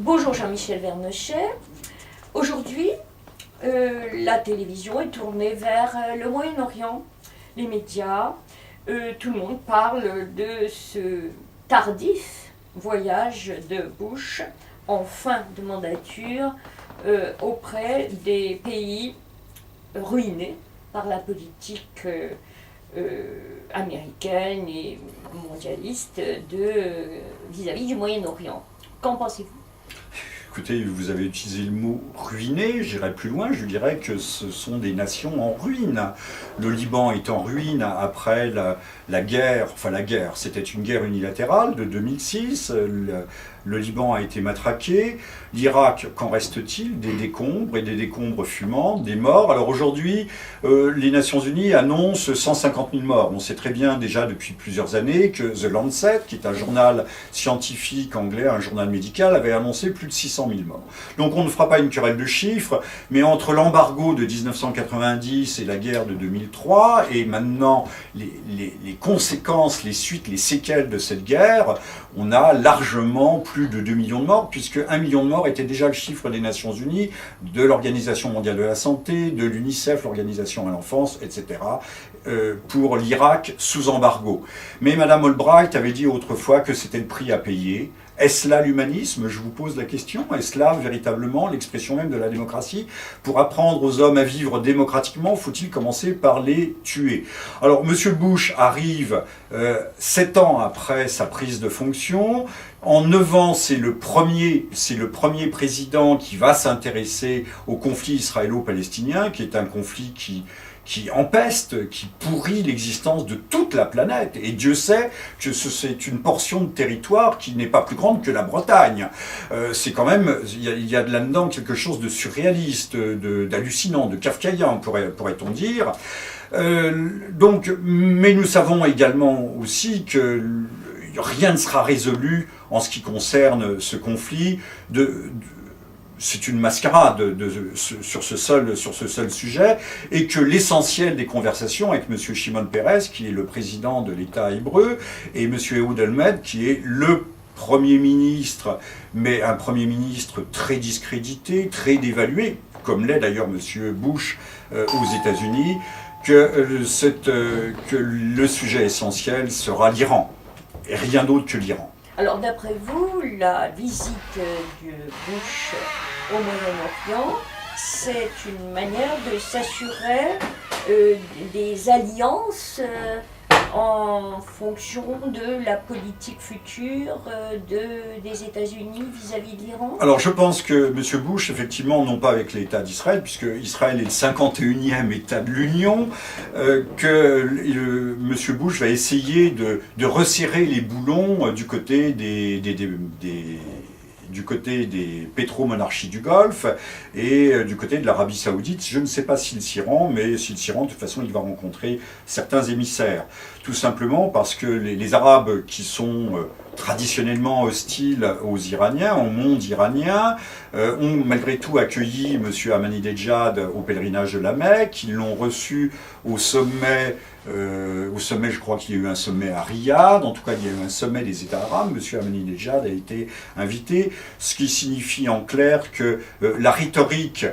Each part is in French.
Bonjour Jean-Michel Vernochet. Aujourd'hui, la télévision est tournée vers le Moyen-Orient, les médias. Tout le monde parle de ce tardif voyage de Bush en fin de mandature auprès des pays ruinés par la politique américaine et mondialiste vis-à-vis du Moyen-Orient. Qu'en pensez-vous? Écoutez, vous avez utilisé le mot ruiné, j'irai plus loin, je dirais que ce sont des nations en ruine. Le Liban est en ruine après la guerre, c'était une guerre unilatérale de 2006, le Liban a été matraqué, l'Irak, qu'en reste-t-il? Des décombres et des décombres fumants, des morts. Alors aujourd'hui, les Nations Unies annoncent 150 000 morts. On sait très bien déjà depuis plusieurs années que The Lancet, qui est un journal scientifique anglais, un journal médical, avait annoncé plus de 600 000 morts. Donc on ne fera pas une querelle de chiffres, mais entre l'embargo de 1990 et la guerre de 2003, et maintenant les conséquences, les suites, les séquelles de cette guerre, on a largement plus de 2 millions de morts, puisque 1 million de morts était déjà le chiffre des Nations Unies, de l'Organisation mondiale de la santé, de l'UNICEF, l'Organisation à l'enfance, etc., pour l'Irak sous embargo. Mais Madame Albright avait dit autrefois que c'était le prix à payer. Est-ce là l'humanisme? Je vous pose la question. Est-ce là véritablement l'expression même de la démocratie? Pour apprendre aux hommes à vivre démocratiquement, faut-il commencer par les tuer? Alors, M. Bush arrive 7 ans après sa prise de fonction. En 9 ans, c'est le premier président qui va s'intéresser au conflit israélo-palestinien, qui est un conflit qui empeste, qui pourrit l'existence de toute la planète. Et Dieu sait que c'est une portion de territoire qui n'est pas plus grande que la Bretagne. C'est quand même, il y a là-dedans quelque chose de surréaliste, d'hallucinant, de kafkaïen, pourrait-on dire. Mais nous savons également aussi que rien ne sera résolu en ce qui concerne ce conflit. C'est une mascarade sur ce seul sujet, et que l'essentiel des conversations avec M. Shimon Peres, qui est le président de l'État hébreu, et M. Ehud Olmert, qui est le Premier ministre, mais un Premier ministre très discrédité, très dévalué, comme l'est d'ailleurs M. Bush aux États-Unis, que le sujet essentiel sera l'Iran, et rien d'autre que l'Iran. Alors d'après vous, la visite de Bush au Moyen-Orient, c'est une manière de s'assurer des alliances en fonction de la politique future des États-Unis vis-à-vis de l'Iran? Alors je pense que M. Bush, effectivement, non pas avec l'État d'Israël, puisque Israël est le 51e État de l'Union, M. Bush va essayer de resserrer les boulons du côté du côté des pétromonarchies du Golfe et du côté de l'Arabie Saoudite. Je ne sais pas s'il s'y rend, mais s'il s'y rend, de toute façon, il va rencontrer certains émissaires. Tout simplement parce que les Arabes qui sont traditionnellement hostiles aux Iraniens, au monde iranien, ont malgré tout accueilli M. Ahmadinejad au pèlerinage de la Mecque. Ils l'ont reçu au sommet, je crois qu'il y a eu un sommet à Riyad, en tout cas il y a eu un sommet des États arabes, M. Ahmadinejad a été invité, ce qui signifie en clair que la rhétorique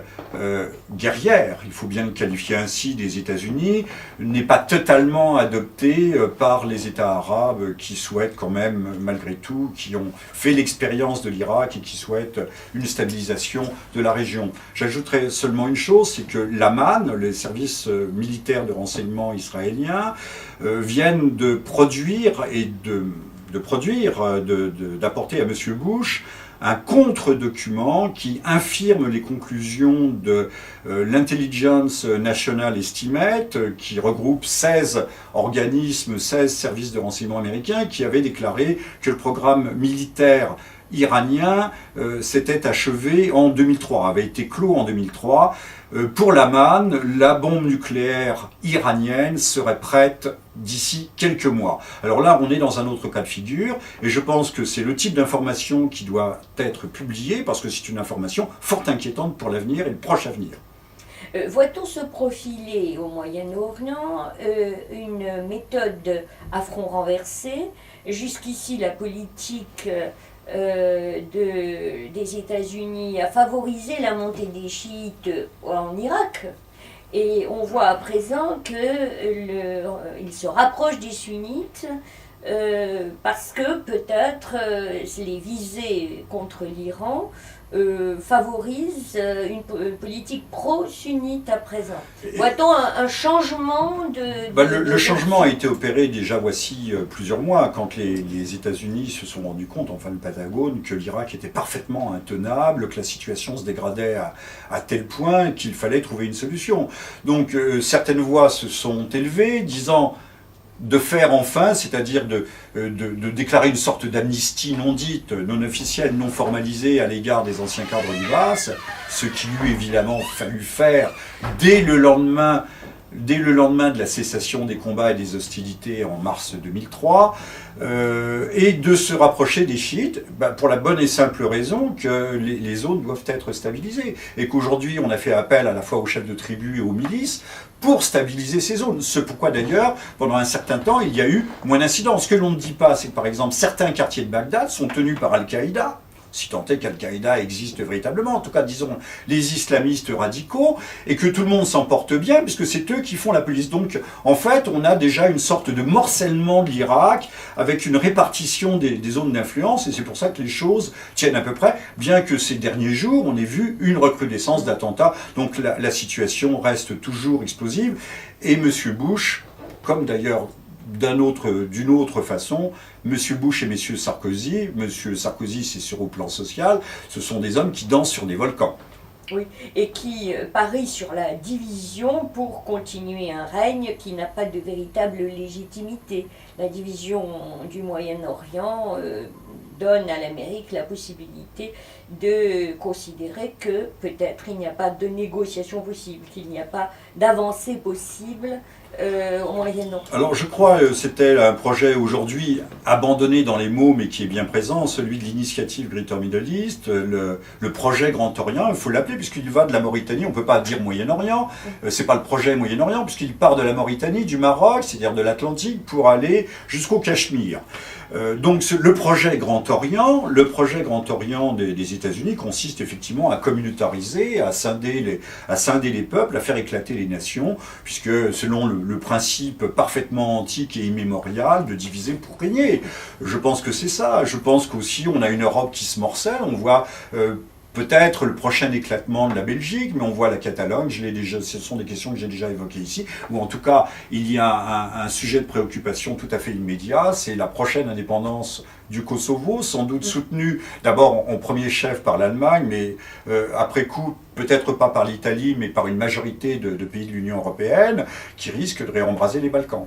guerrière, il faut bien le qualifier ainsi, des États-Unis, n'est pas totalement adoptée par les États arabes qui souhaitent quand même, malgré tout, qui ont fait l'expérience de l'Irak et qui souhaitent une stabilisation de la région. J'ajouterai seulement une chose, c'est que l'Aman, les services militaires de renseignement israéliens, viennent de produire et d'apporter à M. Bush un contre-document qui infirme les conclusions de l'Intelligence National Estimate, qui regroupe 16 organismes, 16 services de renseignement américains, qui avaient déclaré que le programme militaire iranien s'était achevé en 2003, avait été clos en 2003. Pour l'Aman, la bombe nucléaire iranienne serait prête d'ici quelques mois. Alors là, on est dans un autre cas de figure, et je pense que c'est le type d'information qui doit être publiée, parce que c'est une information fort inquiétante pour l'avenir et le proche avenir. Voit-on se profiler au Moyen-Orient une méthode à front renversé? Jusqu'ici, la politique des États-Unis a favorisé la montée des chiites en Irak. Et on voit à présent qu'ils se rapprochent des sunnites parce que peut-être les visées contre l'Iran favorisent une politique pro-sunnite à présent. Voit-on un changement le changement a été opéré déjà voici plusieurs mois, quand les États-Unis se sont rendus compte, enfin le Pentagone, que l'Irak était parfaitement intenable, que la situation se dégradait à tel point qu'il fallait trouver une solution. Donc certaines voix se sont élevées, disant de faire enfin, c'est-à-dire de déclarer une sorte d'amnistie non dite, non officielle, non formalisée à l'égard des anciens cadres du BAS, ce qu'il eût évidemment fallu faire dès le lendemain de la cessation des combats et des hostilités en mars 2003, et de se rapprocher des chiites, pour la bonne et simple raison que les zones doivent être stabilisées, et qu'aujourd'hui on a fait appel à la fois aux chefs de tribu et aux milices pour stabiliser ces zones. Ce pourquoi d'ailleurs, pendant un certain temps, il y a eu moins d'incidents. Ce que l'on ne dit pas, c'est que par exemple certains quartiers de Bagdad sont tenus par Al-Qaïda, si tant est qu'Al-Qaïda existe véritablement, en tout cas disons les islamistes radicaux, et que tout le monde s'en porte bien, puisque c'est eux qui font la police. Donc en fait, on a déjà une sorte de morcellement de l'Irak, avec une répartition des zones d'influence, et c'est pour ça que les choses tiennent à peu près, bien que ces derniers jours, on ait vu une recrudescence d'attentats. Donc la situation reste toujours explosive, et M. Bush, comme d'ailleurs d'une autre façon, M. Bush et M. Sarkozy, M. Sarkozy c'est sur au plan social, ce sont des hommes qui dansent sur des volcans. Oui, et qui parient sur la division pour continuer un règne qui n'a pas de véritable légitimité. La division du Moyen-Orient donne à l'Amérique la possibilité de considérer que peut-être il n'y a pas de négociation possible, qu'il n'y a pas d'avancée possible au Moyen-Orient. Alors je crois que c'était un projet aujourd'hui abandonné dans les mots mais qui est bien présent, celui de l'initiative Greater Middle East, le projet Grand Orient, il faut l'appeler puisqu'il va de la Mauritanie, on ne peut pas dire Moyen-Orient, c'est pas le projet Moyen-Orient puisqu'il part de la Mauritanie, du Maroc, c'est-à-dire de l'Atlantique pour aller jusqu'au Cachemire. Donc le projet Grand Orient des États-Unis consiste effectivement à communautariser, à scinder les peuples, à faire éclater les nations, puisque selon le principe parfaitement antique et immémorial de diviser pour régner. Je pense que c'est ça. Je pense qu'aussi on a une Europe qui se morcelle, on voit peut-être le prochain éclatement de la Belgique, mais on voit la Catalogne, ce sont des questions que j'ai déjà évoquées ici, ou en tout cas, il y a un sujet de préoccupation tout à fait immédiat, c'est la prochaine indépendance du Kosovo, sans doute soutenue d'abord en premier chef par l'Allemagne, mais après coup, peut-être pas par l'Italie, mais par une majorité de pays de l'Union européenne, qui risquent de réembraser les Balkans.